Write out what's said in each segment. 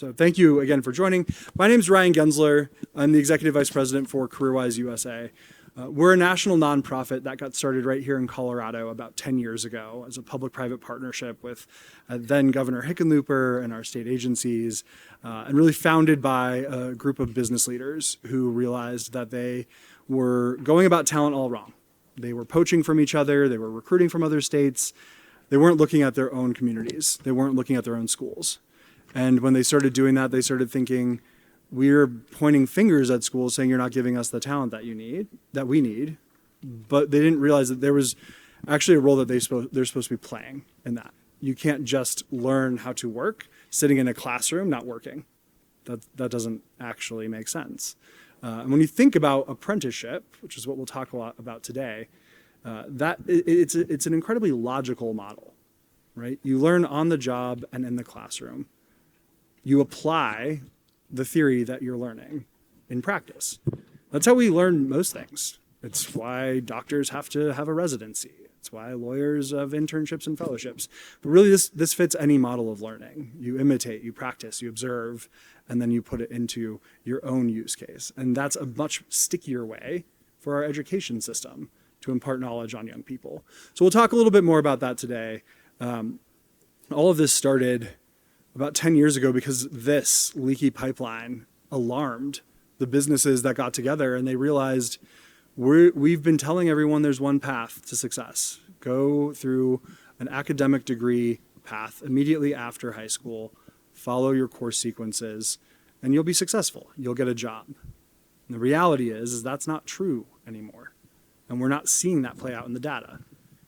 So thank you again for joining. My name is Ryan Gensler. I'm the Executive Vice President for CareerWise USA. We're a national nonprofit that got started right here in Colorado about 10 years ago as a public-private partnership with then Governor Hickenlooper and our state agencies, and really founded by a group of business leaders who realized that they were going about talent all wrong. They were poaching from each other, they were recruiting from other states, they weren't looking at their own communities, they weren't looking at their own schools. And when they started doing that, they started thinking, we're pointing fingers at schools saying you're not giving us the talent that we need. But they didn't realize that there was actually a role that they're supposed to be playing in that. You can't just learn how to work sitting in a classroom, not working. That doesn't actually make sense. And when you think about apprenticeship, which is what we'll talk a lot about today, it's an incredibly logical model, right? You learn on the job and in the classroom. You apply the theory that you're learning in practice. That's how we learn most things. It's why doctors have to have a residency. It's why lawyers have internships and fellowships. But really, this fits any model of learning. You imitate, you practice, you observe, and then you put it into your own use case. And that's a much stickier way for our education system to impart knowledge on young people. So we'll talk a little bit more about that today. All of this started about 10 years ago because this leaky pipeline alarmed the businesses that got together, and they realized we've been telling everyone there's one path to success. Go through an academic degree path immediately after high school, follow your course sequences, and you'll be successful. You'll get a job. And the reality is that's not true anymore. And we're not seeing that play out in the data.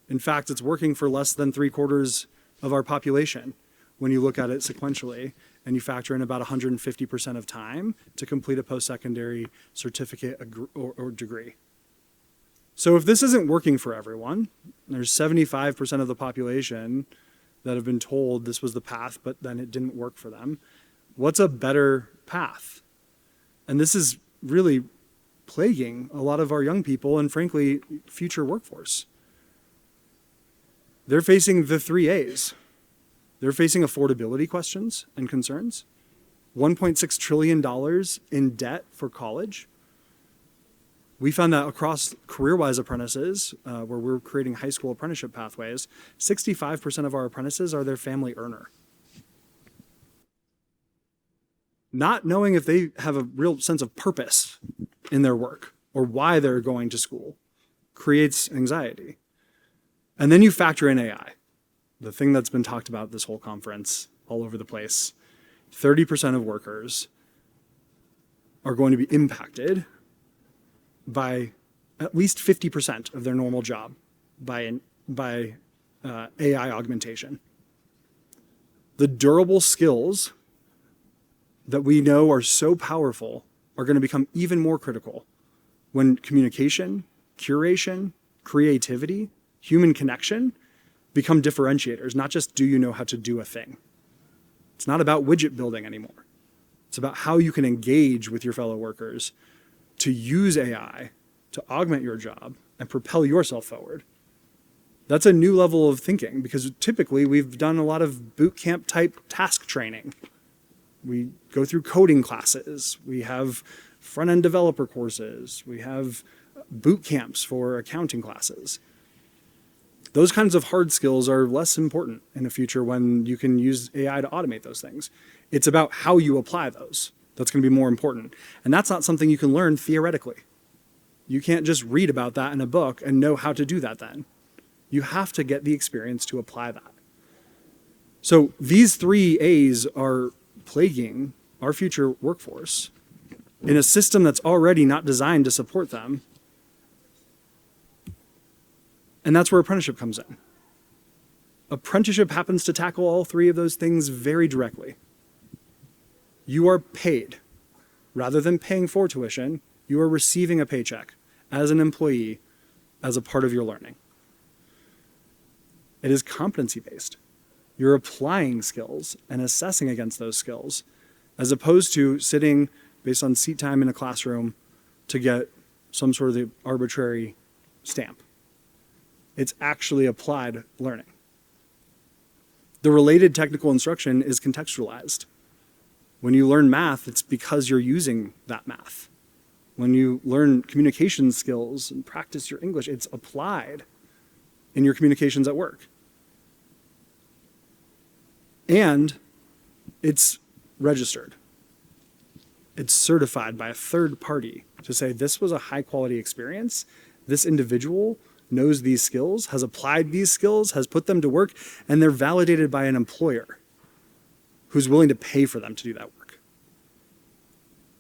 In fact, it's working for less than 3/4 of our population when you look at it sequentially, and you factor in about 150% of time to complete a post-secondary certificate or degree. So if this isn't working for everyone, there's 75% of the population that have been told this was the path, but then it didn't work for them. What's a better path? And this is really plaguing a lot of our young people and frankly, future workforce. They're facing the 3 A's. They're facing affordability questions and concerns, $1.6 trillion in debt for college. We found that across CareerWise apprentices, where we're creating high school apprenticeship pathways, 65% of our apprentices are their family earner. Not knowing if they have a real sense of purpose in their work or why they're going to school creates anxiety. And then you factor in AI. The thing that's been talked about this whole conference all over the place. 30% of workers are going to be impacted by at least 50% of their normal job by AI augmentation. The durable skills that we know are so powerful are going to become even more critical when communication, curation, creativity, human connection become differentiators, not just do you know how to do a thing. It's not about widget building anymore. It's about how you can engage with your fellow workers to use AI to augment your job and propel yourself forward. That's a new level of thinking because typically we've done a lot of boot camp type task training. We go through coding classes. We have front-end developer courses. We have boot camps for accounting classes. Those kinds of hard skills are less important in the future when you can use AI to automate those things. It's about how you apply those. That's going to be more important. And that's not something you can learn theoretically. You can't just read about that in a book and know how to do that then. You have to get the experience to apply that. So these 3 A's are plaguing our future workforce in a system that's already not designed to support them. And that's where apprenticeship comes in. Apprenticeship happens to tackle all 3 of those things very directly. You are paid. Rather than paying for tuition, you are receiving a paycheck as an employee as a part of your learning. It is competency-based. You're applying skills and assessing against those skills, as opposed to sitting based on seat time in a classroom to get some sort of arbitrary stamp. It's actually applied learning. The related technical instruction is contextualized. When you learn math, it's because you're using that math. When you learn communication skills and practice your English, it's applied in your communications at work. And it's registered. It's certified by a third party to say this was a high quality experience. This individual knows these skills, has applied these skills, has put them to work, and they're validated by an employer who's willing to pay for them to do that work.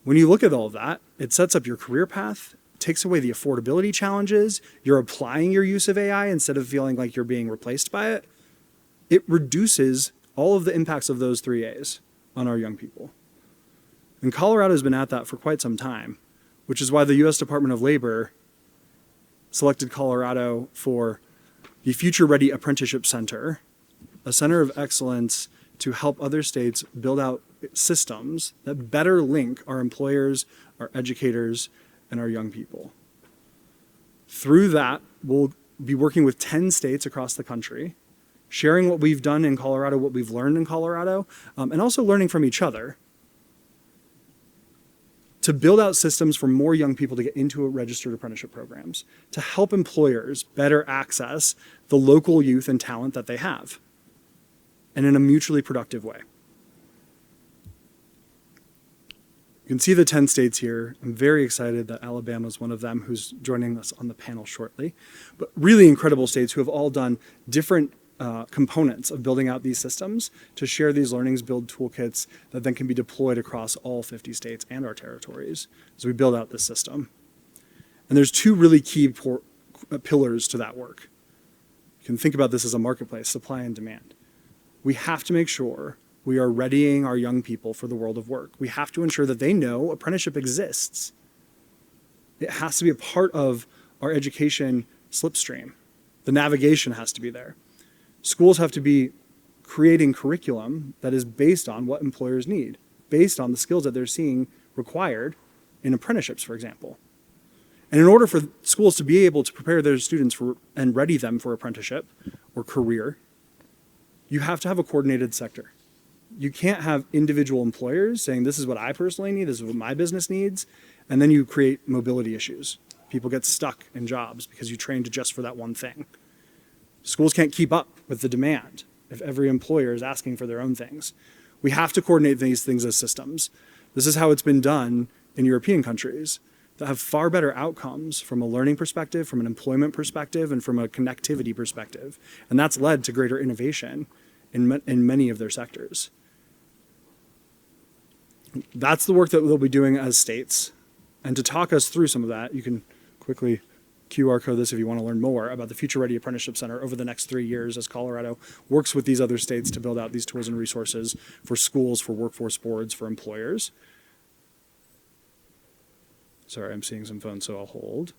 When you look at all of that, it sets up your career path, takes away the affordability challenges, you're applying your use of AI instead of feeling like you're being replaced by it. It reduces all of the impacts of those 3 A's on our young people. And Colorado has been at that for quite some time, which is why the US Department of Labor selected Colorado for the Future Ready Apprenticeship Center, a center of excellence to help other states build out systems that better link our employers, our educators, and our young people. Through that, we'll be working with 10 states across the country, sharing what we've done in Colorado, what we've learned in Colorado, and also learning from each other to build out systems for more young people to get into registered apprenticeship programs, to help employers better access the local youth and talent that they have, and in a mutually productive way. You can see the 10 states here. I'm very excited that Alabama is one of them who's joining us on the panel shortly. But really incredible states who have all done different components of building out these systems to share these learnings, build toolkits that then can be deployed across all 50 states and our territories as we build out this system. And there's 2 really key pillars to that work. You can think about this as a marketplace, supply and demand. We have to make sure we are readying our young people for the world of work. We have to ensure that they know apprenticeship exists. It has to be a part of our education slipstream. The navigation has to be there. Schools have to be creating curriculum that is based on what employers need, based on the skills that they're seeing required in apprenticeships, for example. And in order for schools to be able to prepare their students for and ready them for apprenticeship or career, you have to have a coordinated sector. You can't have individual employers saying, this is what I personally need, this is what my business needs, and then you create mobility issues. People get stuck in jobs because you trained just for that one thing. Schools can't keep up with the demand if every employer is asking for their own things. We have to coordinate these things as systems. This is how it's been done in European countries that have far better outcomes from a learning perspective, from an employment perspective, and from a connectivity perspective. And that's led to greater innovation in many of their sectors. That's the work that they'll be doing as states. And to talk us through some of that, you can quickly QR code this if you want to learn more about the Future Ready Apprenticeship Center over the next 3 years as Colorado works with these other states to build out these tools and resources for schools, for workforce boards, for employers. Sorry, I'm seeing some phones, so I'll hold.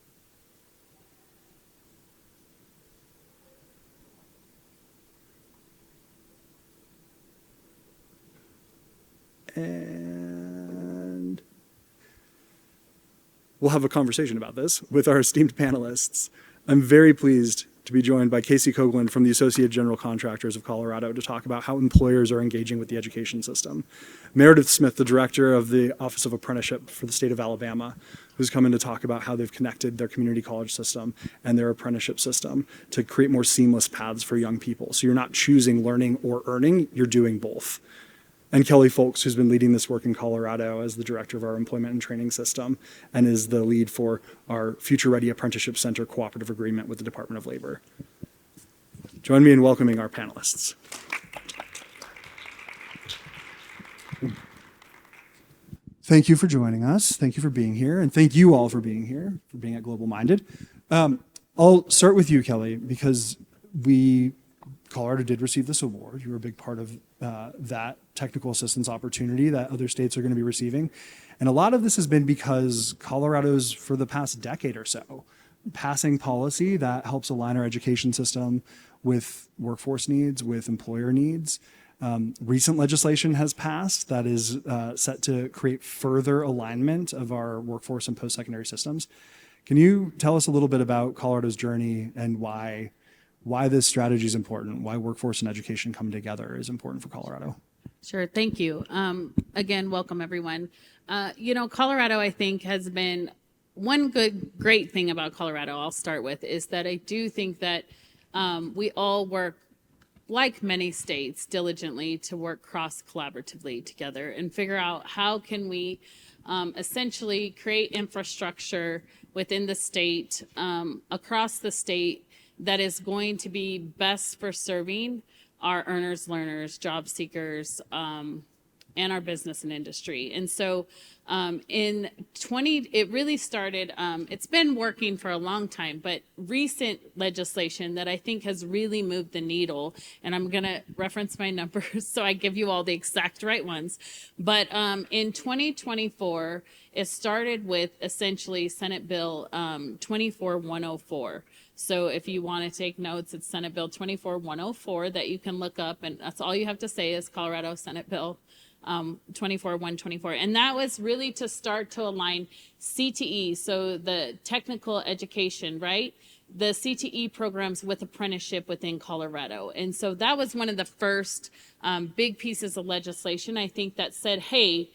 And we'll have a conversation about this with our esteemed panelists. I'm very pleased to be joined by Casey Coghlan from the Associate General Contractors of Colorado to talk about how employers are engaging with the education system. Meredith Smith, the director of the Office of Apprenticeship for the state of Alabama, who's come in to talk about how they've connected their community college system and their apprenticeship system to create more seamless paths for young people. So you're not choosing learning or earning, you're doing both. And Kelly Folks, who's been leading this work in Colorado as the director of our employment and training system and is the lead for our Future Ready Apprenticeship Center cooperative agreement with the Department of Labor. Join me in welcoming our panelists. Thank you for joining us. Thank you for being here. And thank you all for being here, for being at GlobalMindED. I'll start with you, Kelly, because Colorado did receive this award. You were a big part of that technical assistance opportunity that other states are going to be receiving. And a lot of this has been because Colorado's, for the past decade or so, passing policy that helps align our education system with workforce needs, with employer needs. Recent legislation has passed that is set to create further alignment of our workforce and post-secondary systems. Can you tell us a little bit about Colorado's journey and why this strategy is important, why workforce and education come together is important for Colorado? Sure. Thank you. Again, welcome everyone. Colorado, I think, has been one great thing about Colorado, I'll start with, is that I do think that we all work, like many states, diligently to work cross-collaboratively together and figure out how can we essentially create infrastructure within the state, across the state, that is going to be best for serving our earners, learners, job seekers, and our business and industry. And so it really started, it's been working for a long time, but recent legislation that I think has really moved the needle, and I'm going to reference my numbers so I give you all the exact right ones. But in 2024, it started with essentially Senate Bill 24104. So if you want to take notes, it's Senate Bill 24104 that you can look up, and that's all you have to say is Colorado Senate Bill 24124. And that was really to start to align CTE, so the technical education, right? The CTE programs with apprenticeship within Colorado. And so that was one of the first big pieces of legislation, I think, that said, hey,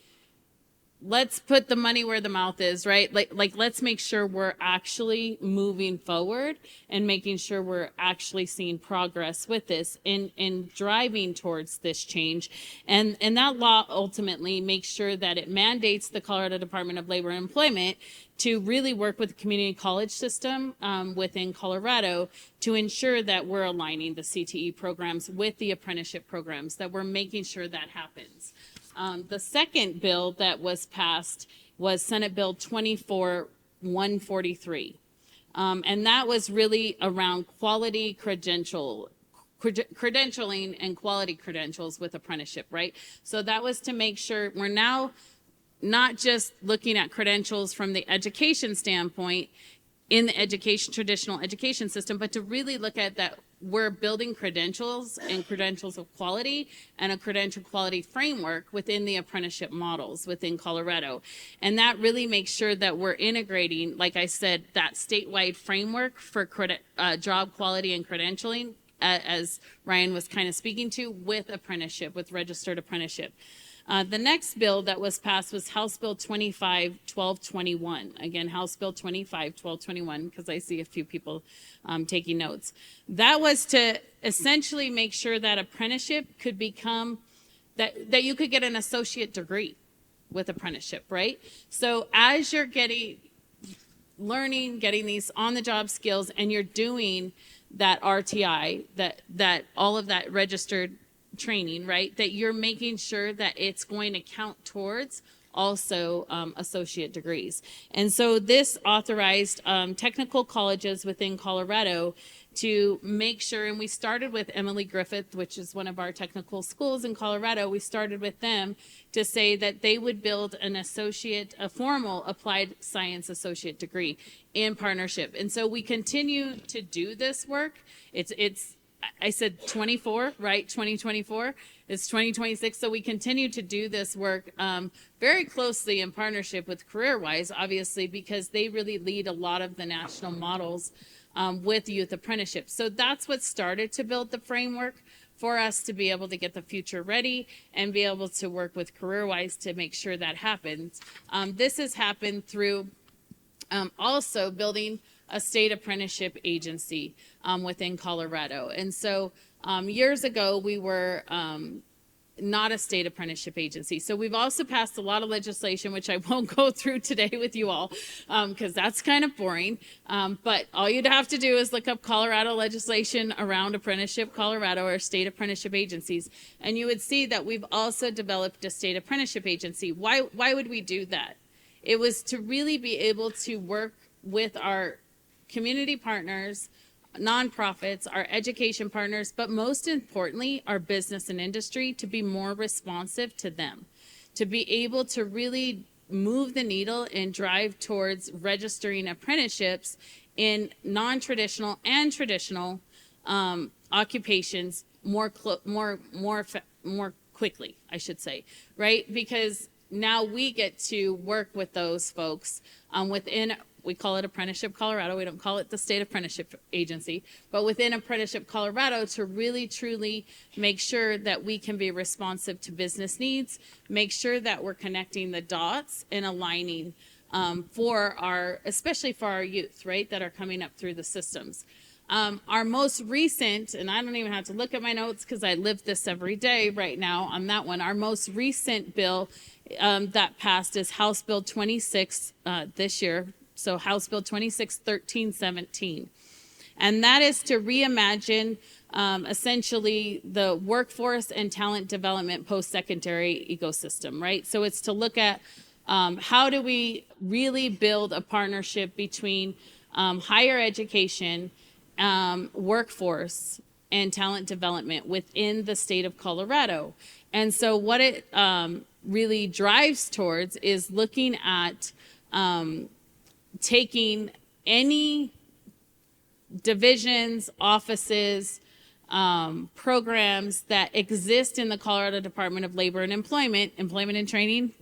let's put the money where the mouth is, right? Like let's make sure we're actually moving forward and making sure we're actually seeing progress with this and driving towards this change. And that law ultimately makes sure that it mandates the Colorado Department of Labor and Employment to really work with the community college system within Colorado to ensure that we're aligning the CTE programs with the apprenticeship programs, that we're making sure that happens. The second bill that was passed was Senate Bill 24143. And that was really around quality credentialing and quality credentials with apprenticeship, right? So that was to make sure we're now not just looking at credentials from the education standpoint in the traditional education system, but to really look at that we're building credentials and credentials of quality and a credential quality framework within the apprenticeship models within Colorado. And that really makes sure that we're integrating, like I said, that statewide framework for job quality and credentialing, as Ryan was kind of speaking to, with apprenticeship, with registered apprenticeship. The next bill that was passed was House Bill 25-1221. Again, House Bill 25-1221, because I see a few people taking notes. That was to essentially make sure that apprenticeship could become, that you could get an associate degree with apprenticeship, right? So as you're getting these on-the-job skills, and you're doing that RTI, that all of that registered training, right, that you're making sure that it's going to count towards also associate degrees. And so this authorized technical colleges within Colorado to make sure, and we started with Emily Griffith, which is one of our technical schools in Colorado. We started with them to say that they would build a formal applied science associate degree in partnership. And so we continue to do this work. I said 24, right? 2024. It's 2026. So we continue to do this work very closely in partnership with CareerWise, obviously, because they really lead a lot of the national models with youth apprenticeship. So that's what started to build the framework for us to be able to get the future ready and be able to work with CareerWise to make sure that happens. This has happened through also building a state apprenticeship agency within Colorado. And so years ago, we were not a state apprenticeship agency. So we've also passed a lot of legislation, which I won't go through today with you all, because that's kind of boring. But all you'd have to do is look up Colorado legislation around Apprenticeship Colorado or state apprenticeship agencies, and you would see that we've also developed a state apprenticeship agency. Why would we do that? It was to really be able to work with our community partners, nonprofits, our education partners, but most importantly, our business and industry, to be more responsive to them, to be able to really move the needle and drive towards registering apprenticeships in non-traditional and traditional occupations more quickly, I should say, right? Because now we get to work with those folks within We call it Apprenticeship Colorado. We don't call it the State Apprenticeship Agency, but within Apprenticeship Colorado, to really truly make sure that we can be responsive to business needs, make sure that we're connecting the dots and aligning especially for our youth, right, that are coming up through the systems. Our most recent, and I don't even have to look at my notes because I live this every day right now on that one. Our most recent bill that passed is House Bill 26 this year. So House Bill 261317. And that is to reimagine essentially the workforce and talent development post-secondary ecosystem, right? So it's to look at how do we really build a partnership between higher education, workforce, and talent development within the state of Colorado. And so what it really drives towards is looking at taking any divisions, offices, programs that exist in the Colorado Department of Labor and Employment and Training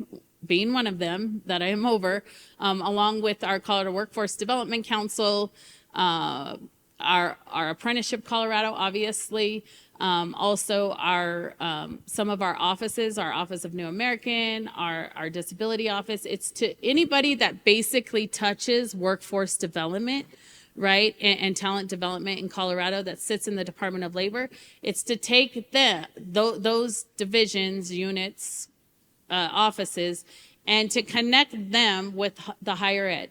being one of them that I am over, along with our Colorado Workforce Development Council, our Apprenticeship Colorado, obviously, also our some of our offices, our Office of New American, our Disability Office. It's to anybody that basically touches workforce development, right, and talent development in Colorado that sits in the Department of Labor. It's to take those divisions, units, offices, and to connect them with the higher ed,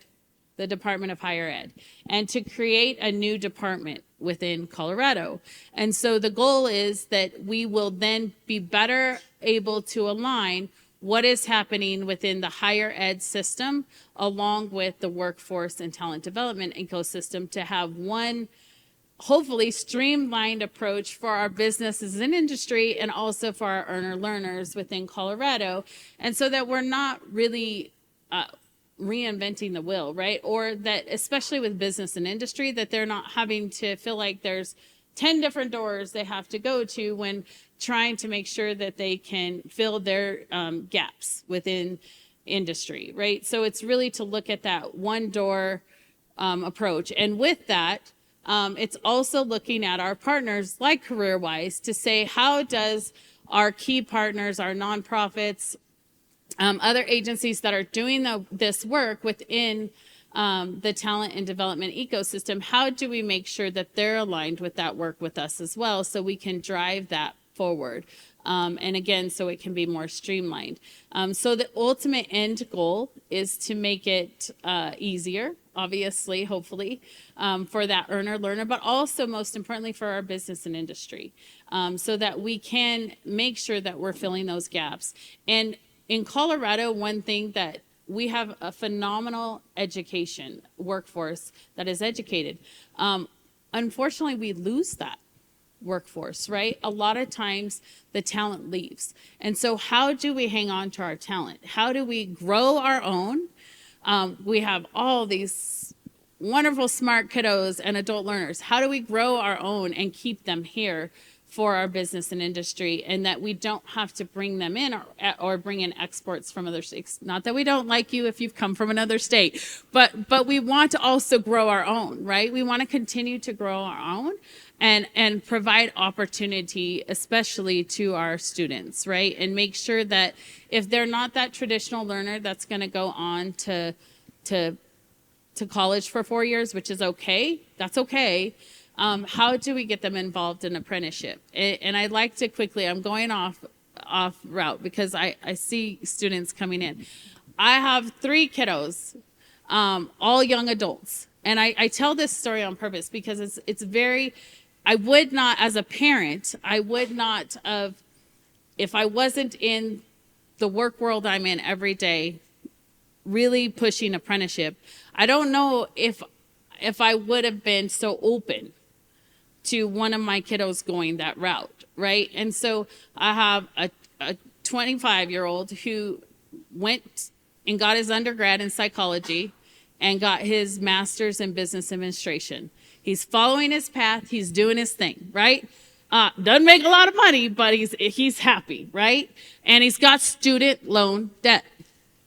the Department of Higher Ed, and to create a new department within Colorado. And so the goal is that we will then be better able to align what is happening within the higher ed system along with the workforce and talent development ecosystem to have one hopefully streamlined approach for our businesses and industry and also for our earner learners within Colorado. And so that we're not really reinventing the wheel, right? Or that, especially with business and industry, that they're not having to feel like there's 10 different doors they have to go to when trying to make sure that they can fill their gaps within industry, right? So it's really to look at that one door approach. And with that, it's also looking at our partners like CareerWise to say, how does our key partners, our nonprofits, other agencies that are doing this work within the talent and development ecosystem, how do we make sure that they're aligned with that work with us as well so we can drive that forward? And again, so it can be more streamlined. So the ultimate end goal is to make it easier, obviously, hopefully, for that earner learner, but also most importantly for our business and industry, so that we can make sure that we're filling those gaps. And in Colorado, one thing that we have a phenomenal education workforce that is educated. Unfortunately, we lose that workforce, right? A lot of times the talent leaves. And so how do we hang on to our talent? How do we grow our own? We have all these wonderful smart kiddos and adult learners. How do we grow our own and keep them here for our business and industry, and that we don't have to bring them in or bring in exports from other states? Not that we don't like you if you've come from another state, but we want to also grow our own, right? We want to continue to grow our own and provide opportunity, especially to our students, right? And make sure that if they're not that traditional learner that's going to go on to college for 4 years, which is okay, that's okay. How do we get them involved in apprenticeship? And I'd like to quickly, I'm going off route because I see students coming in. I have 3 kiddos, all young adults. And I tell this story on purpose because it's very, I would not, as a parent, I would not have, if I wasn't in the work world I'm in every day, really pushing apprenticeship, I don't know if I would have been so open to one of my kiddos going that route, right? And so I have a 25-year-old who went and got his undergrad in psychology and got his master's in business administration. He's following his path. He's doing his thing, right? Doesn't make a lot of money, but he's happy, right? And he's got student loan debt,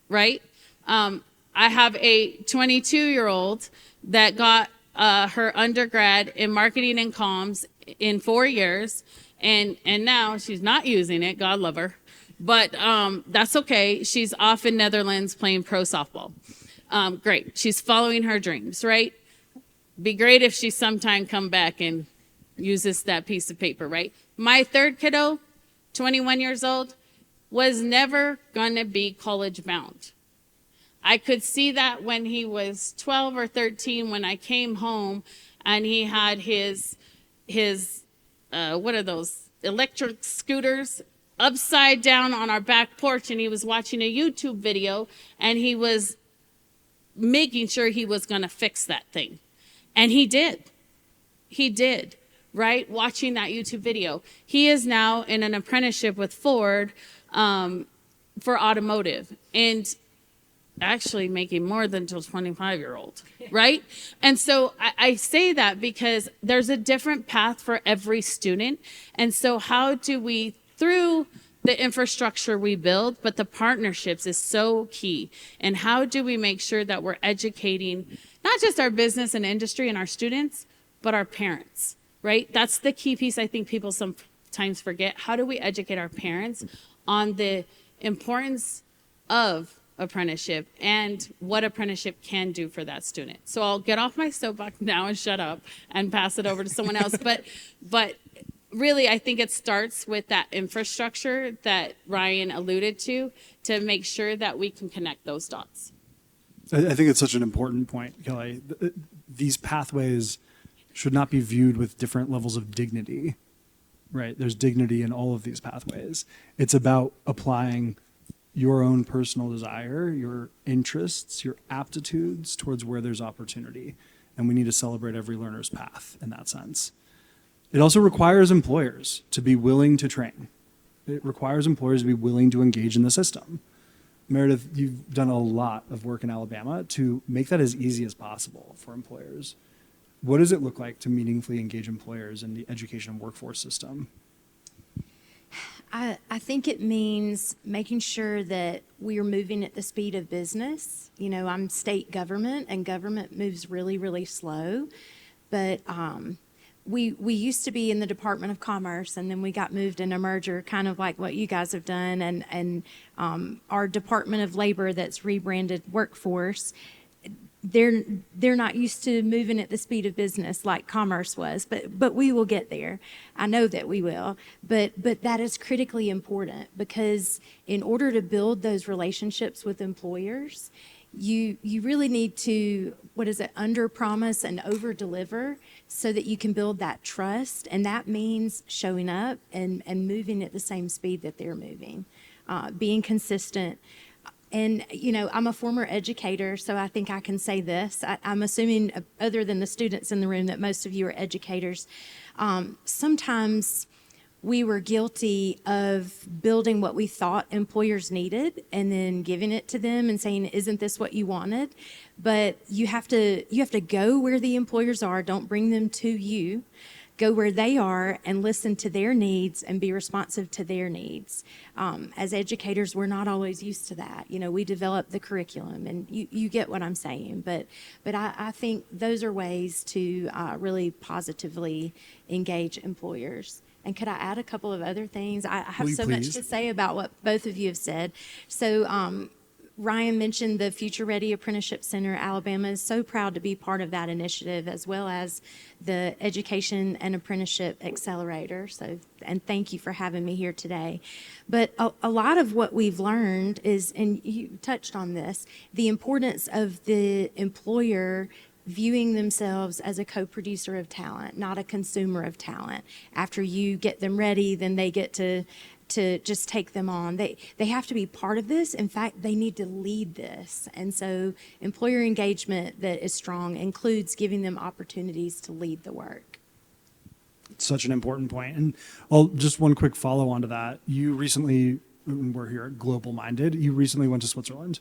right? I I have a 22-year-old that got her undergrad in marketing and comms in 4 years, and now she's not using it. God love her, but that's okay. She's off in Netherlands playing pro softball. Great. She's following her dreams, right? Be great if she sometime come back and uses that piece of paper, right? My third kiddo, 21 years old, was never gonna be college bound. I could see that when he was 12 or 13, when I came home and he had his what are those, electric scooters upside down on our back porch, and he was watching a YouTube video, and he was making sure he was going to fix that thing. And he did, right? Watching that YouTube video. He is now in an apprenticeship with Ford for automotive, and actually making more than a 25-year-old, right? And so I say that because there's a different path for every student. And so how do we, through the infrastructure we build, but the partnerships is so key. And how do we make sure that we're educating not just our business and industry and our students, but our parents, right? That's the key piece I think people sometimes forget. How do we educate our parents on the importance of apprenticeship and what apprenticeship can do for that student? So I'll get off my soapbox now and shut up and pass it over to someone else. But really, I think it starts with that infrastructure that Ryan alluded to make sure that we can connect those dots. I think it's such an important point, Kelly. These pathways should not be viewed with different levels of dignity, right? There's dignity in all of these pathways. It's about applying your own personal desire, your interests, your aptitudes towards where there's opportunity. And we need to celebrate every learner's path in that sense. It also requires employers to be willing to train. It requires employers to be willing to engage in the system. Meredith, you've done a lot of work in Alabama to make that as easy as possible for employers. What does it look like to meaningfully engage employers in the education and workforce system? I think it means making sure that we are moving at the speed of business. You know, I'm state government, and government moves really, really slow. But we used to be in the Department of Commerce, and then we got moved in a merger, kind of like what you guys have done. And our Department of Labor, that's rebranded Workforce, they're not used to moving at the speed of business like commerce was, but we will get there. I know that we will, but that is critically important, because in order to build those relationships with employers, you really need to, under promise and over deliver, so that you can build that trust. And that means showing up and moving at the same speed that they're moving, being consistent. And, you know, I'm a former educator, so I think I can say this. I'm assuming, other than the students in the room, that most of you are educators. Sometimes we were guilty of building what we thought employers needed and then giving it to them and saying, isn't this what you wanted? But you have to go where the employers are. Don't bring them to you. Go where they are and listen to their needs and be responsive to their needs. As educators, we're not always used to that. You know, we develop the curriculum, and you get what I'm saying. But I think those are ways to really positively engage employers. And could I add a couple of other things? I have so much to say about what both of you have said. So Ryan mentioned the Future Ready Apprenticeship Center. Alabama is so proud to be part of that initiative, as well as the Education and Apprenticeship Accelerator. So, and thank you for having me here today. But a lot of what we've learned is, and you touched on this, the importance of the employer viewing themselves as a co-producer of talent, not a consumer of talent. After you get them ready, then they get to just take them on. They have to be part of this. In fact, they need to lead this. And so employer engagement that is strong includes giving them opportunities to lead the work. Such an important point. And just one quick follow on to that. You recently, we're here at GlobalMindED, you recently went to Switzerland.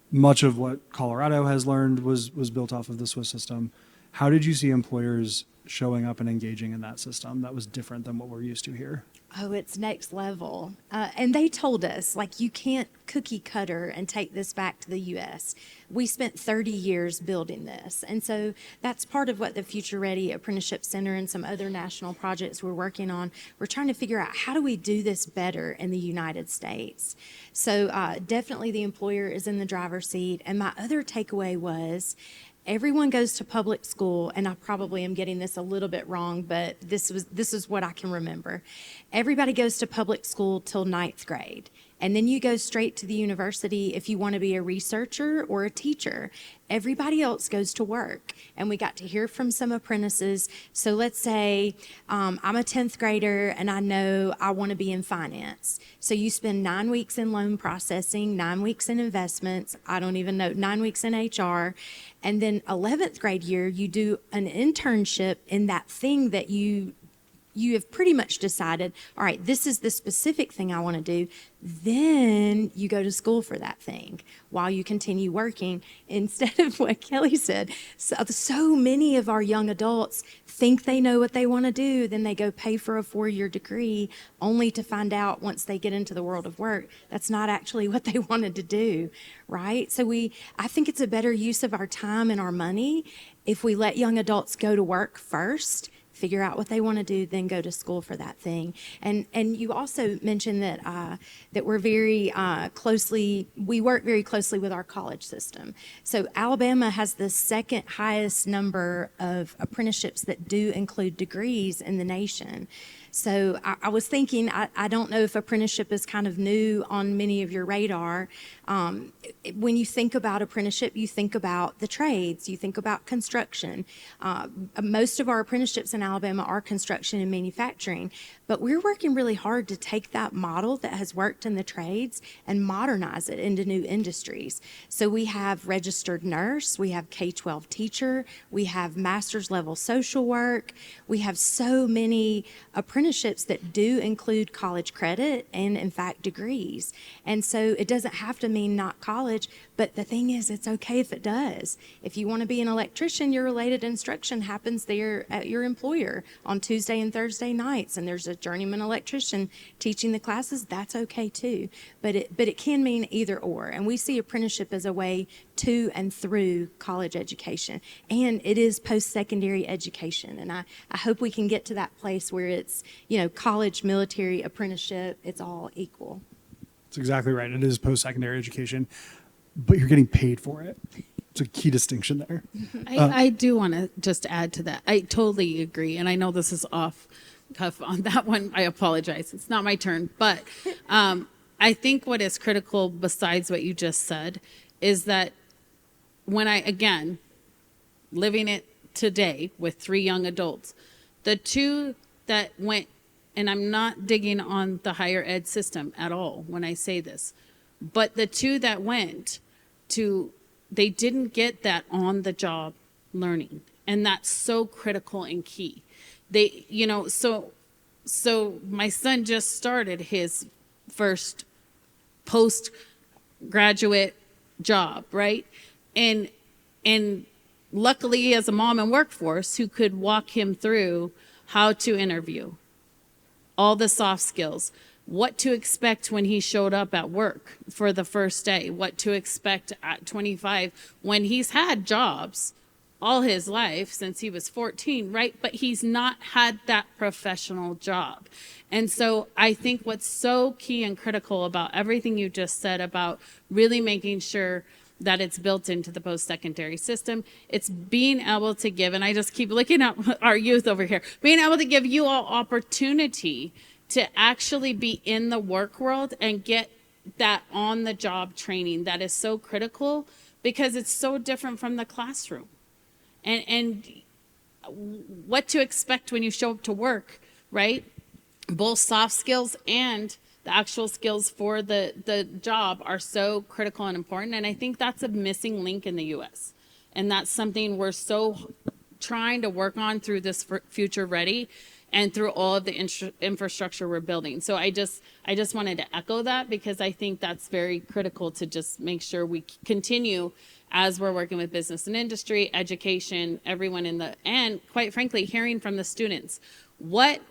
Much of what Colorado has learned was built off of the Swiss system. How did you see employers showing up and engaging in that system that was different than what we're used to here? Oh, it's next level. And they told us, like, you can't cookie cutter and take this back to the U.S. We spent 30 years building this. And so that's part of what the Future Ready Apprenticeship Center and some other national projects we're working on. We're trying to figure out, how do we do this better in the United States? So definitely the employer is in the driver's seat. And my other takeaway was, everyone goes to public school, and I probably am getting this a little bit wrong, but this is what I can remember. Everybody goes to public school till 9th grade, and then you go straight to the university if you want to be a researcher or a teacher. Everybody else goes to work, and we got to hear from some apprentices. So let's say I'm a 10th grader, and I know I want to be in finance. So you spend 9 weeks in loan processing, 9 weeks in investments, I don't even know, 9 weeks in HR, and then 11th grade year, you do an internship in that thing that you have pretty much decided, all right, this is the specific thing I want to do. Then you go to school for that thing while you continue working, instead of what Kelly said. So many of our young adults think they know what they want to do. Then they go pay for a 4-year degree only to find out once they get into the world of work, that's not actually what they wanted to do, right? So I think it's a better use of our time and our money if we let young adults go to work first, figure out what they want to do, then go to school for that thing. And you also mentioned that that we're we work very closely with our college system. So Alabama has the second highest number of apprenticeships that do include degrees in the nation. So I was thinking, I don't know if apprenticeship is kind of new on many of your radar. When you think about apprenticeship, you think about the trades, you think about construction. Most of our apprenticeships in Alabama are construction and manufacturing, but we're working really hard to take that model that has worked in the trades and modernize it into new industries. So we have registered nurse, we have K-12 teacher, we have master's level social work, we have so many apprenticeships that do include college credit and, in fact, degrees. And so it doesn't have to mean not college, but the thing is, it's okay if it does. If you want to be an electrician, your related instruction happens there at your employer on Tuesday and Thursday nights, and there's a journeyman electrician teaching the classes. That's okay too. But it can mean either or. And we see apprenticeship as a way to and through college education. And it is post-secondary education. And I hope we can get to that place where it's, college, military, apprenticeship, it's all equal. That's exactly right. It is post-secondary education, but you're getting paid for it. It's a key distinction there. I do want to just add to that. I totally agree. And I know this is off cuff on that one. I apologize. It's not my turn. But I think what is critical besides what you just said is that when again, living it today with 3 young adults, the 2 that went, and I'm not digging on the higher ed system at all when I say this, but the 2 that went to, they didn't get that on the job learning. And that's so critical and key. They, so my son just started his first postgraduate job, right? And luckily he has a mom in workforce who could walk him through how to interview, all the soft skills, what to expect when he showed up at work for the first day, what to expect at 25 when he's had jobs all his life since he was 14, right? But he's not had that professional job. And so I think what's so key and critical about everything you just said about really making sure that it's built into the post-secondary system, it's being able to give, and I just keep looking at our youth over here, being able to give you all opportunity to actually be in the work world and get that on-the-job training that is so critical because it's so different from the classroom. And what to expect when you show up to work, right? Both soft skills and the actual skills for the job are so critical and important. And I think that's a missing link in the U.S. And that's something we're so trying to work on through this Future Ready and through all of the infrastructure we're building. So I just wanted to echo that, because I think that's very critical to just make sure we continue as we're working with business and industry, education, everyone and quite frankly, hearing from the students, what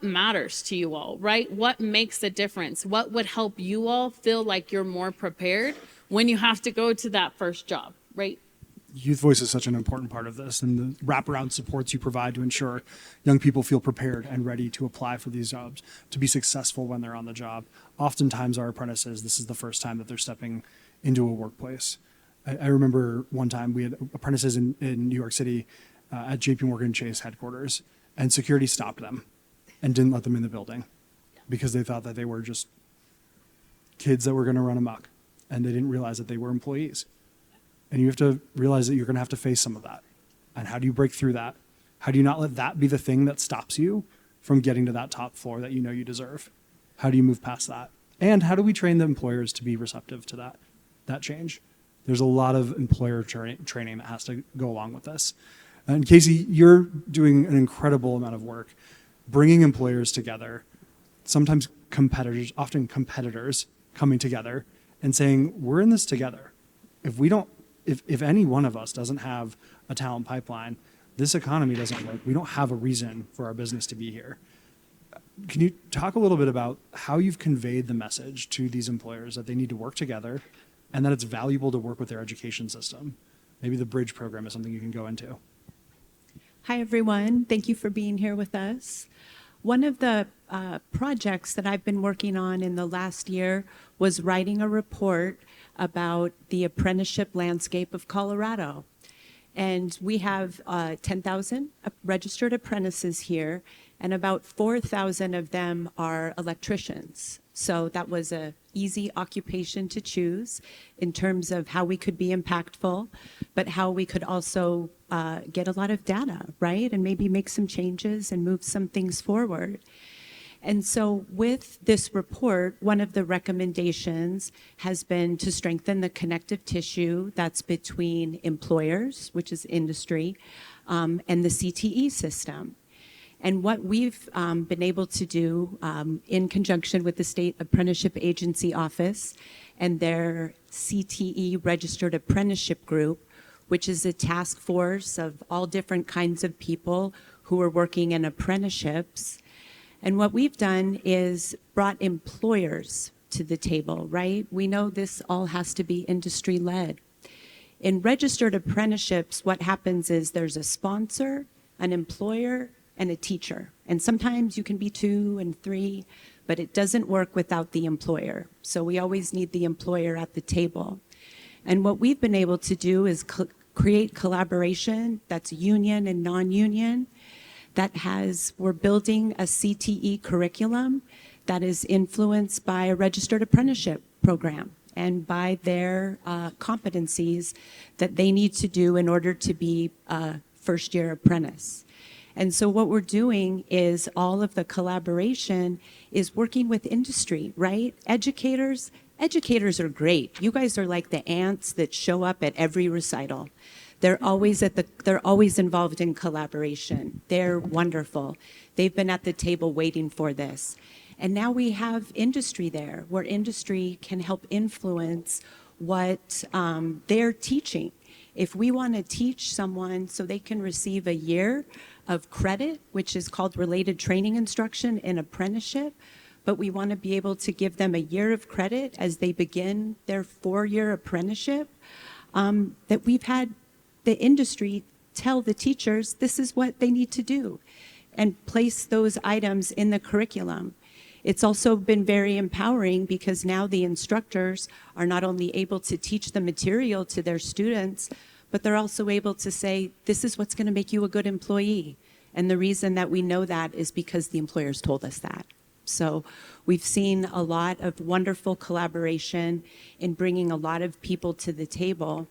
matters to you all, right? What makes a difference? What would help you all feel like you're more prepared when you have to go to that first job, right? Youth Voice is such an important part of this, and the wraparound supports you provide to ensure young people feel prepared and ready to apply for these jobs, to be successful when they're on the job. Oftentimes our apprentices, this is the first time that they're stepping into a workplace. I remember one time we had apprentices in New York City at JP Morgan Chase headquarters, and security stopped them and didn't let them in the building because they thought that they were just kids that were going to run amok, and they didn't realize that they were employees. And you have to realize that you're going to have to face some of that. And how do you break through that? How do you not let that be the thing that stops you from getting to that top floor that you know you deserve? How do you move past that? And how do we train the employers to be receptive to that change? There's a lot of employer training that has to go along with this. And Casey, you're doing an incredible amount of work bringing employers together, sometimes competitors, often competitors coming together and saying, we're in this together. If any one of us doesn't have a talent pipeline, this economy doesn't work. We don't have a reason for our business to be here. Can you talk a little bit about how you've conveyed the message to these employers that they need to work together and that it's valuable to work with their education system? Maybe the Bridge program is something you can go into. Hi, everyone. Thank you for being here with us. One of the projects that I've been working on in the last year was writing a report about the apprenticeship landscape of Colorado. And we have 10,000 registered apprentices here, and about 4,000 of them are electricians. So that was an easy occupation to choose in terms of how we could be impactful, but how we could also get a lot of data, right? And maybe make some changes and move some things forward. And so with this report, one of the recommendations has been to strengthen the connective tissue that's between employers, which is industry, and the CTE system. And what we've been able to do in conjunction with the State Apprenticeship Agency Office and their CTE Registered Apprenticeship Group, which is a task force of all different kinds of people who are working in apprenticeships. And what we've done is brought employers to the table, right? We know this all has to be industry-led. In registered apprenticeships, what happens is there's a sponsor, an employer, and a teacher. And sometimes you can be 2 and 3, but it doesn't work without the employer. So we always need the employer at the table. And what we've been able to do is create collaboration that's union and non-union. We're building a CTE curriculum that is influenced by a registered apprenticeship program and by their competencies that they need to do in order to be a first-year apprentice. And so what we're doing is all of the collaboration is working with industry, right? Educators are great. You guys are like the ants that show up at every recital. They're always involved in collaboration. They're wonderful. They've been at the table waiting for this. And now we have industry there, where industry can help influence what they're teaching. If we want to teach someone so they can receive a year of credit, which is called related training instruction in apprenticeship, but we want to be able to give them a year of credit as they begin their 4-year apprenticeship, that we've had the industry tell the teachers this is what they need to do and place those items in the curriculum. It's also been very empowering because now the instructors are not only able to teach the material to their students, but they're also able to say, this is what's going to make you a good employee. And the reason that we know that is because the employers told us that. So we've seen a lot of wonderful collaboration in bringing a lot of people to the table.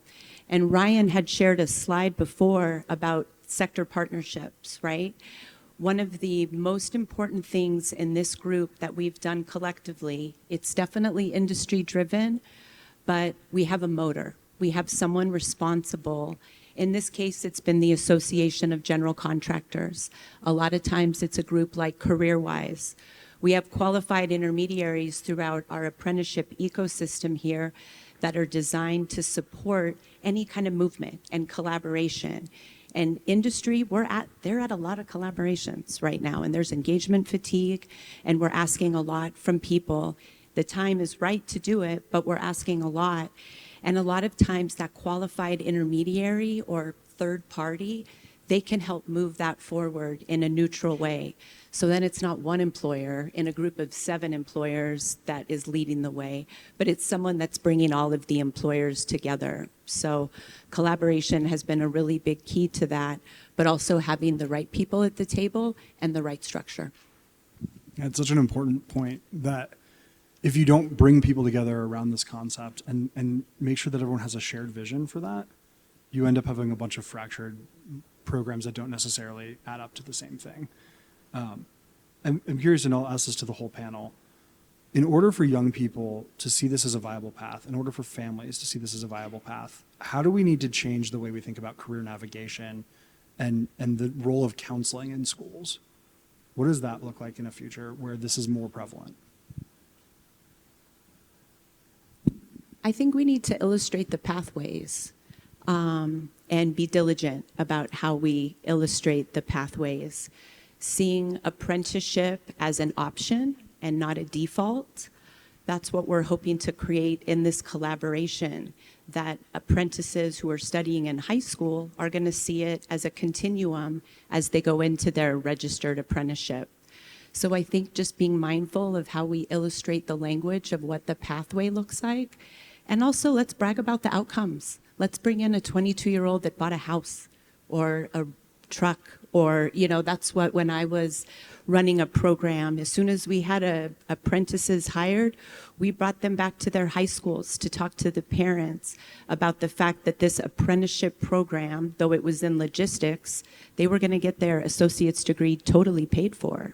And Ryan had shared a slide before about sector partnerships, right? One of the most important things in this group that we've done collectively, it's definitely industry driven, but we have a motor. We have someone responsible In this case, it's been the Association of General Contractors. A lot of times it's a group like CareerWise. We have qualified intermediaries throughout our apprenticeship ecosystem here that are designed to support any kind of movement and collaboration. And industry, they're at a lot of collaborations right now, and there's engagement fatigue, and we're asking a lot from people. The time is right to do it, but we're asking a lot. And a lot of times that qualified intermediary or third party, they can help move that forward in a neutral way. So then it's not one employer in a group of 7 employers that is leading the way, but it's someone that's bringing all of the employers together. So collaboration has been a really big key to that, but also having the right people at the table and the right structure. It's such an important point that if you don't bring people together around this concept and make sure that everyone has a shared vision for that, you end up having a bunch of fractured programs that don't necessarily add up to the same thing. I'm curious, and I'll ask this to the whole panel. In order for young people to see this as a viable path, in order for families to see this as a viable path, how do we need to change the way we think about career navigation and the role of counseling in schools? What does that look like in a future where this is more prevalent? I think we need to illustrate the pathways and be diligent about how we illustrate the pathways. Seeing apprenticeship as an option and not a default. That's what we're hoping to create in this collaboration, that apprentices who are studying in high school are going to see it as a continuum as they go into their registered apprenticeship. So I think just being mindful of how we illustrate the language of what the pathway looks like. And also let's brag about the outcomes. Let's bring in a 22-year-old that bought a house or a truck, or, that's what, when I was running a program, as soon as we had apprentices hired, we brought them back to their high schools to talk to the parents about the fact that this apprenticeship program, though it was in logistics, they were going to get their associate's degree totally paid for.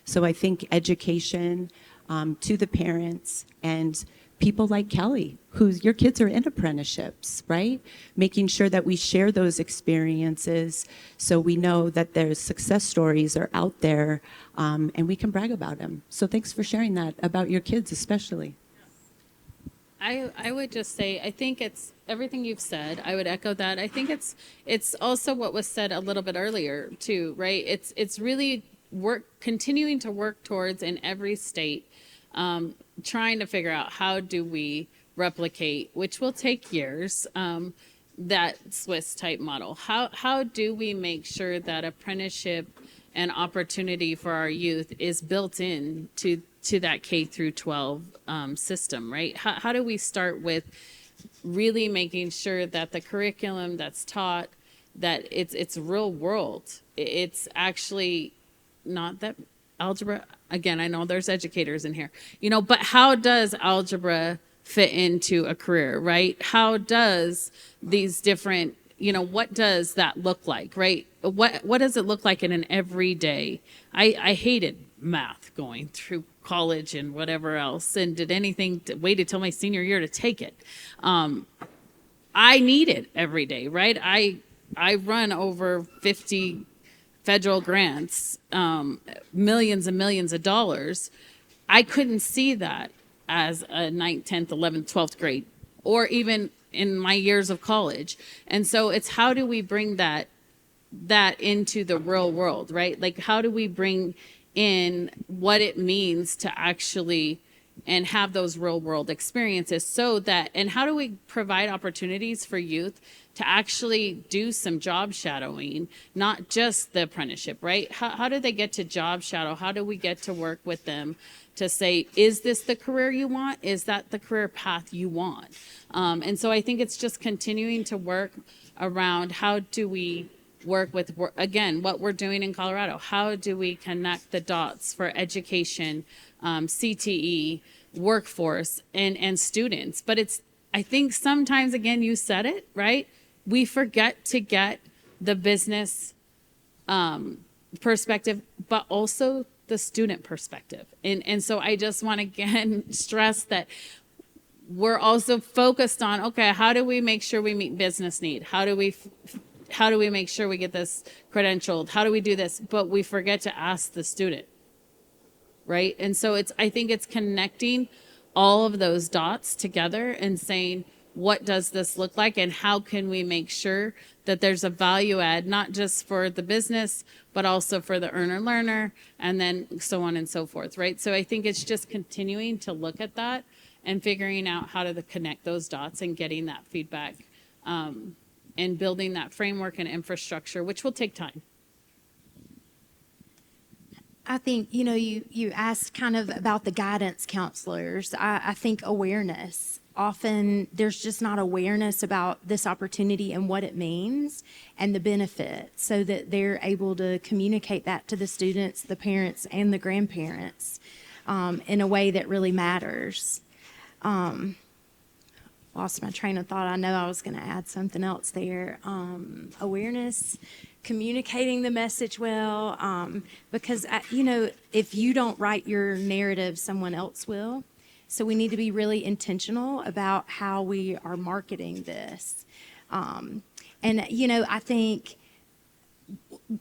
So I think education to the parents and people like Kelly, your kids are in apprenticeships, right? Making sure that we share those experiences so we know that their success stories are out there and we can brag about them. So thanks for sharing that about your kids especially. I would just say, I think it's everything you've said. I would echo that. I think it's also what was said a little bit earlier too, right? It's really continuing to work towards in every state, trying to figure out how do we replicate, which will take years, that Swiss type model. How do we make sure that apprenticeship and opportunity for our youth is built in to that K through 12 system, right? How do we start with really making sure that the curriculum that's taught, that it's real world. It's actually not that algebra, again, I know there's educators in here, but how does algebra fit into a career, right? How does these different, what does that look like, right? What does it look like in an everyday? I hated math going through college and whatever else, and did anything to waited till my senior year to take it. I need it every day, right? I run over 50 federal grants, millions and millions of dollars. I couldn't see that as a 9th, 10th, 11th, 12th grade, or even in my years of college. And so it's how do we bring that into the real world, right? Like how do we bring in what it means to actually and have those real world experiences so that, and how do we provide opportunities for youth to actually do some job shadowing, not just the apprenticeship, right? How do they get to job shadow? How do we get to work with them to say, is this the career you want? Is that the career path you want? And so I think it's just continuing to work around how do we work with, again, what we're doing in Colorado. How do we connect the dots for education, CTE, workforce, and students? But it's, I think sometimes, again, you said it, right? We forget to get the business perspective, but also the student perspective. And so I just want to again stress that we're also focused on, okay, how do we make sure we meet business need? How do we make sure we get this credentialed? How do we do this? But we forget to ask the student, right? And so I think it's connecting all of those dots together and saying, what does this look like, and how can we make sure that there's a value add, not just for the business, but also for the earner learner, and then so on and so forth, right? So I think it's just continuing to look at that and figuring out how to connect those dots and getting that feedback, and building that framework and infrastructure, which will take time. I think, you asked kind of about the guidance counselors. I think awareness. Often there's just not awareness about this opportunity and what it means and the benefit, so that they're able to communicate that to the students, the parents, and the grandparents in a way that really matters. Lost my train of thought. I know I was going to add something else there. Awareness, communicating the message well, because, if you don't write your narrative, someone else will. So we need to be really intentional about how we are marketing this. I think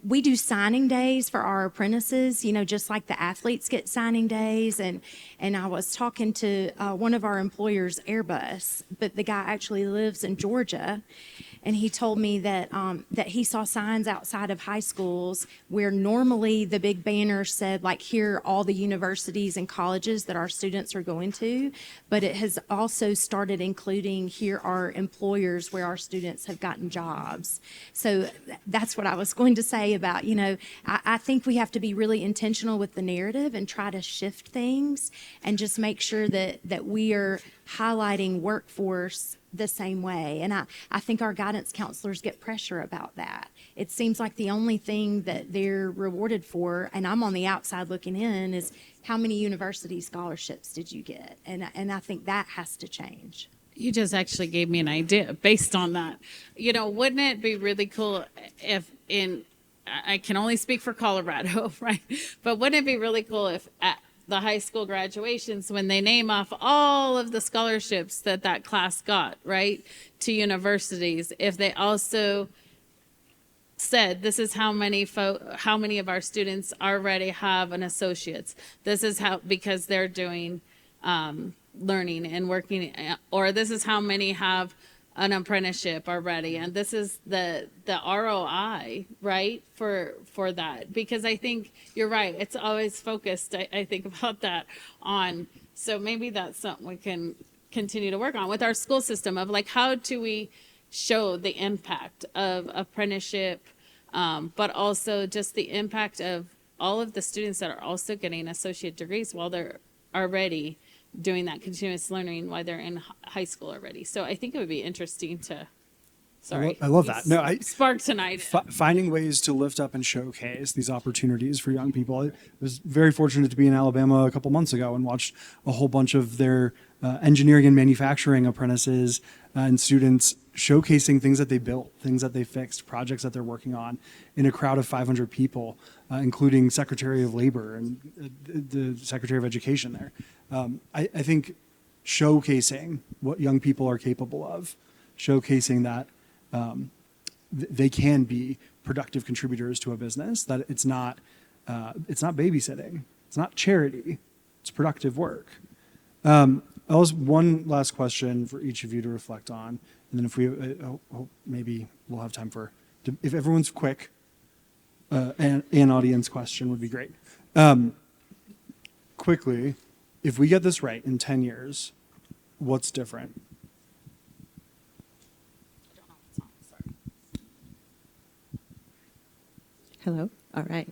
we do signing days for our apprentices, just like the athletes get signing days. And I was talking to one of our employers, Airbus, but the guy actually lives in Georgia. And he told me that he saw signs outside of high schools where normally the big banner said, like, here are all the universities and colleges that our students are going to. But it has also started including, here are employers where our students have gotten jobs. So that's what I was going to say about, I think we have to be really intentional with the narrative and try to shift things and just make sure that we are highlighting workforce the same way. And I think our guidance counselors get pressure about that. It seems like the only thing that they're rewarded for, and I'm on the outside looking in, is how many university scholarships did you get? And I think that has to change. You just actually gave me an idea based on that. Wouldn't it be really cool if I can only speak for Colorado, right? But wouldn't it be really cool if at the high school graduations, when they name off all of the scholarships that class got, right, to universities, if they also said, this is how many of our students already have an associate's. This is how, because they're doing learning and working, or this is how many have an apprenticeship already, and this is the ROI, right, for that. Because I think you're right, it's always focused, I think about that on, so maybe that's something we can continue to work on with our school system of, like, how do we show the impact of apprenticeship, but also just the impact of all of the students that are also getting associate degrees while they're already doing that continuous learning while they're in high school already. So I think it would be interesting to, sorry. I love that. No, I spark tonight. Finding ways to lift up and showcase these opportunities for young people. I was very fortunate to be in Alabama a couple months ago and watched a whole bunch of their engineering and manufacturing apprentices and students showcasing things that they built, things that they fixed, projects that they're working on in a crowd of 500 people, including Secretary of Labor and the Secretary of Education there. I think showcasing what young people are capable of, showcasing that they can be productive contributors to a business, that it's not babysitting, it's not charity, it's productive work. One last question for each of you to reflect on, and then if we maybe we'll have time for, if everyone's quick, an audience question would be great. Quickly, if we get this right in 10 years, what's different? Hello. All right.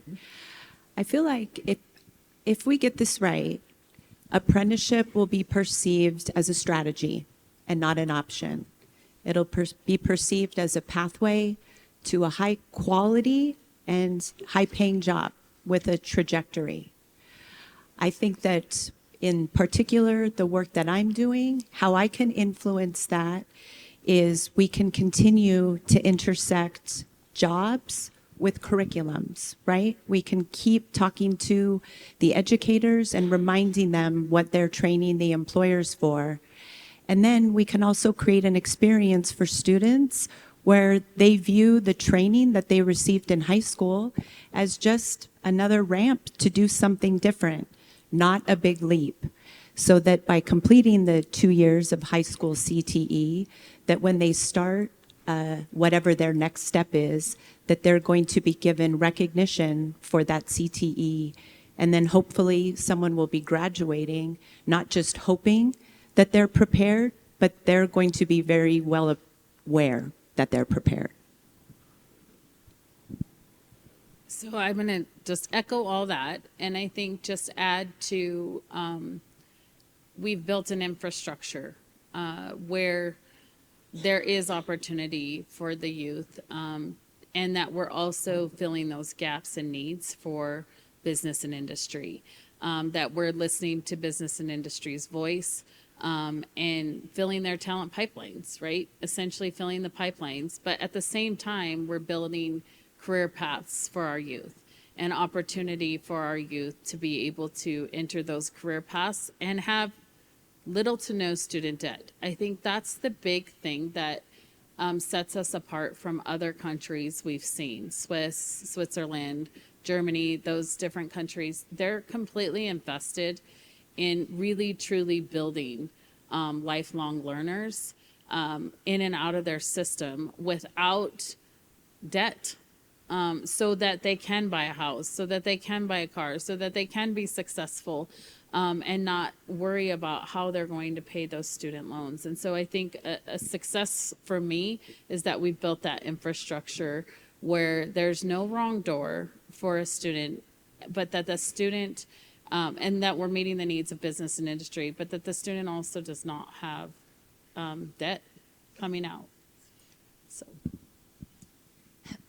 I feel like if we get this right, apprenticeship will be perceived as a strategy and not an option. It'll be perceived as a pathway to a high quality and high paying job with a trajectory. I think that in particular, the work that I'm doing, how I can influence that is we can continue to intersect jobs with curriculums, right? We can keep talking to the educators and reminding them what they're training the employers for. And then we can also create an experience for students where they view the training that they received in high school as just another ramp to do something different, not a big leap. So that by completing the 2 years of high school CTE, that when they start whatever their next step is, that they're going to be given recognition for that CTE. And then hopefully someone will be graduating, not just hoping that they're prepared, but they're going to be very well aware that they're prepared. So I'm going to just echo all that. And I think just add to, we've built an infrastructure where there is opportunity for the youth, and that we're also filling those gaps and needs for business and industry, that we're listening to business and industry's voice, and filling their talent pipelines, right? Essentially filling the pipelines. But at the same time, we're building career paths for our youth, an opportunity for our youth to be able to enter those career paths and have little to no student debt. I think that's the big thing that sets us apart from other countries we've seen. Switzerland, Germany, those different countries, they're completely invested in really truly building lifelong learners in and out of their system without debt, so that they can buy a house, so that they can buy a car, so that they can be successful, and not worry about how they're going to pay those student loans. And so I think a success for me is that we've built that infrastructure where there's no wrong door for a student, but that the student, and that we're meeting the needs of business and industry, but that the student also does not have debt coming out. So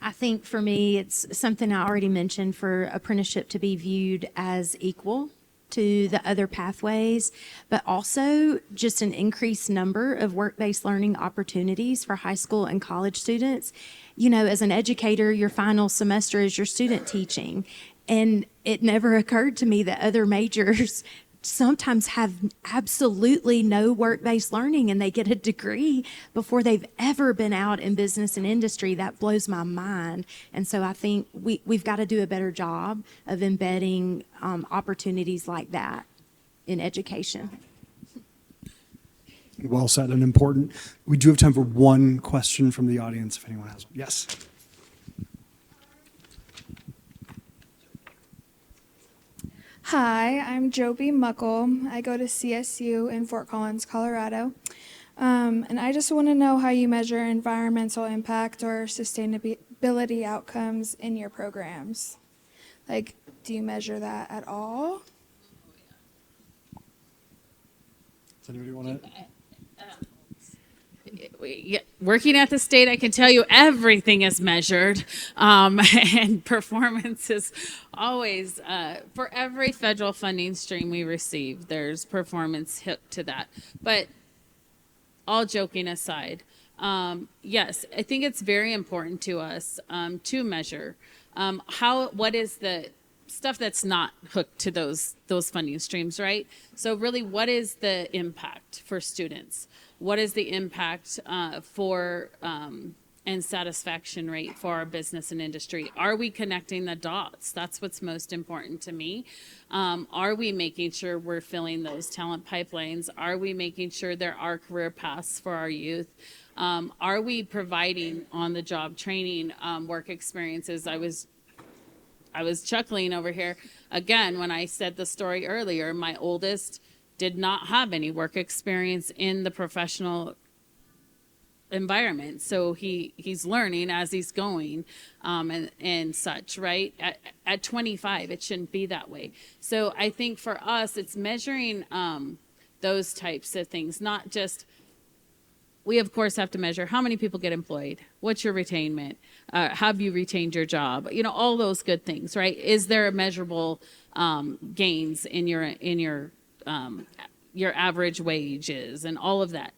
I think for me, it's something I already mentioned, for apprenticeship to be viewed as equal to the other pathways, but also just an increased number of work-based learning opportunities for high school and college students. You know, as an educator, your final semester is your student teaching. And it never occurred to me that other majors sometimes have absolutely no work-based learning, and they get a degree before they've ever been out in business and industry. That blows my mind. And so I think we've got to do a better job of embedding opportunities like that in education. Well said and important. We do have time for one question from the audience if anyone has one. Yes. Hi, I'm Joby Muckle. I go to CSU in Fort Collins, Colorado. And I just want to know how you measure environmental impact or sustainability outcomes in your programs. Like, do you measure that at all? Does anybody want to? Working at the state, I can tell you everything is measured, and performance is always, for every federal funding stream we receive, there's performance hooked to that. But all joking aside, yes, I think it's very important to us to measure what is the stuff that's not hooked to those funding streams, right? So really, what is the impact for students? What is the impact for and satisfaction rate for our business and industry? Are we connecting the dots? That's what's most important to me. Are we making sure we're filling those talent pipelines? Are we making sure there are career paths for our youth? Are we providing on-the-job training, work experiences? I was chuckling over here again when I said the story earlier. My oldest did not have any work experience in the professional environment. So he's learning as he's going, and such, right? At 25, it shouldn't be that way. So I think for us, it's measuring those types of things, not just, we of course have to measure how many people get employed, what's your retainment, have you retained your job, all those good things, right? Is there a measurable gains in your average wages and all of that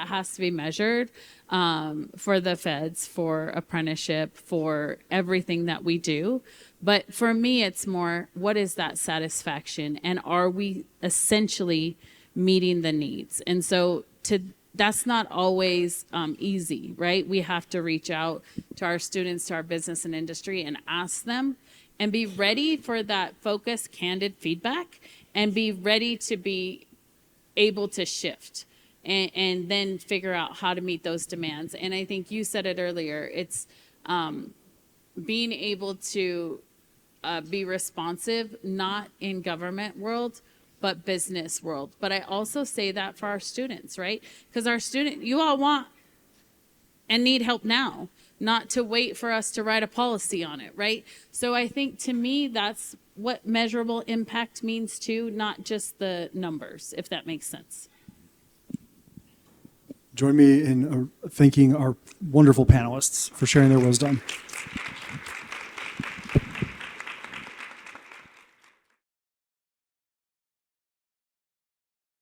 has to be measured for the feds, for apprenticeship, for everything that we do. But for me, it's more, what is that satisfaction, and are we essentially meeting the needs? And so that's not always easy, right? We have to reach out to our students, to our business and industry, and ask them, and be ready for that focused, candid feedback, and be ready to be able to shift and then figure out how to meet those demands. And I think you said it earlier, it's being able to be responsive, not in government world, but business world. But I also say that for our students, right? Because you all want and need help now, not to wait for us to write a policy on it, right? So I think, to me, that's what measurable impact means too, not just the numbers, if that makes sense. Join me in thanking our wonderful panelists for sharing their wisdom.